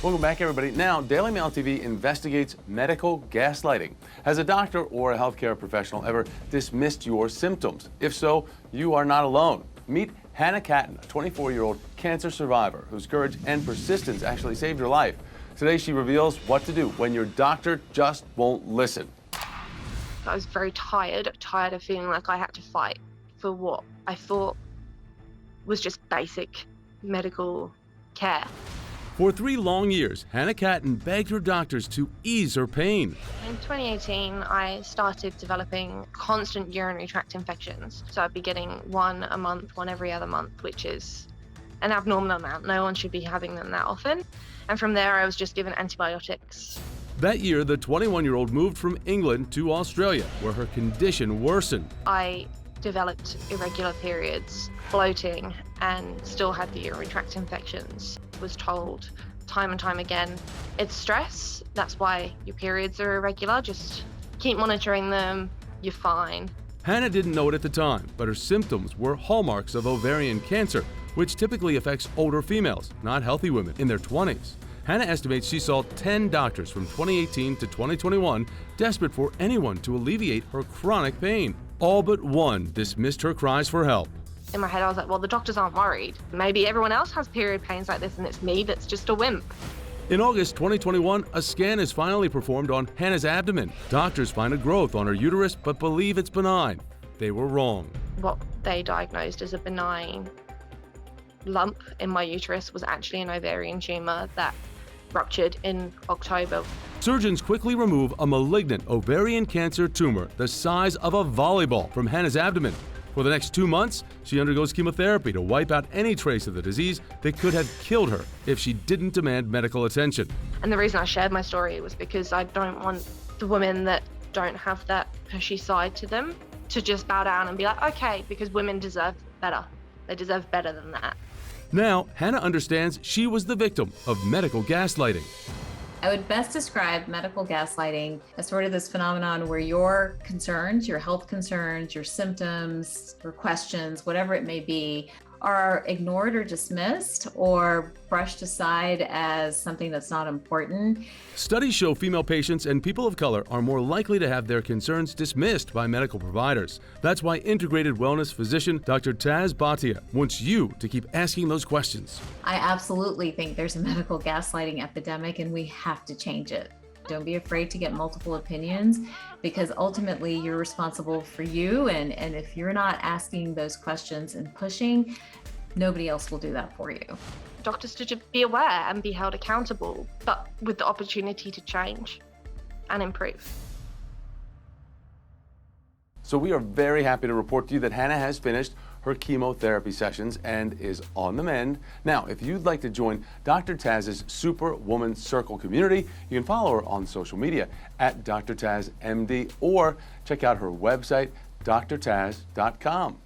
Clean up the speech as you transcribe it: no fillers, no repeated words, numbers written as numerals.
Welcome back, everybody. Now, DailyMailTV investigates medical gaslighting. Has a doctor or a healthcare professional ever dismissed your symptoms? If so, you are not alone. Meet Hannah Catton, a 24-year-old cancer survivor whose courage and persistence actually saved her life. Today, she reveals what to do when your doctor just won't listen. I was very tired of feeling like I had to fight for what I thought was just basic medical care. For 3 long years, Hannah Catton begged her doctors to ease her pain. In 2018, I started developing constant urinary tract infections. So I'd be getting one a month, one every other month, which is an abnormal amount. No one should be having them that often. And from there, I was just given antibiotics. That year, the 21-year-old moved from England to Australia, where her condition worsened. I developed irregular periods, bloating, and still had the urinary tract infections. Was told time and time again, it's stress, that's why your periods are irregular, just keep monitoring them, you're fine. Hannah didn't know it at the time, but her symptoms were hallmarks of ovarian cancer, which typically affects older females, not healthy women in their 20s. Hannah estimates she saw 10 doctors from 2018 to 2021, desperate for anyone to alleviate her chronic pain. All but one dismissed her cries for help. In my head, I was like, well, the doctors aren't worried. Maybe everyone else has period pains like this and it's me that's just a wimp. In August 2021, a scan is finally performed on Hannah's abdomen. Doctors find a growth on her uterus but believe it's benign. They were wrong. What they diagnosed as a benign lump in my uterus was actually an ovarian tumor that ruptured in October. Surgeons quickly remove a malignant ovarian cancer tumor the size of a volleyball from Hannah's abdomen. For the next 2 months, she undergoes chemotherapy to wipe out any trace of the disease that could have killed her if she didn't demand medical attention. And the reason I shared my story was because I don't want the women that don't have that pushy side to them to just bow down and be like, okay, because women deserve better. They deserve better than that. Now, Hannah understands she was the victim of medical gaslighting. I would best describe medical gaslighting as sort of this phenomenon where your concerns, your health concerns, your symptoms, your questions, whatever it may be, are ignored or dismissed or brushed aside as something that's not important. Studies show female patients and people of color are more likely to have their concerns dismissed by medical providers. That's why integrated wellness physician Dr. Taz Bhatia wants you to keep asking those questions. I absolutely think there's a medical gaslighting epidemic and we have to change it. Don't be afraid to get multiple opinions because ultimately you're responsible for you. And if you're not asking those questions and pushing, nobody else will do that for you. Doctors should just be aware and be held accountable, but with the opportunity to change and improve. So we are very happy to report to you that Hannah has finished her chemotherapy sessions and is on the mend. Now, if you'd like to join Dr. Taz's Superwoman Circle community, you can follow her on social media at Dr. Taz MD or check out her website, drtaz.com.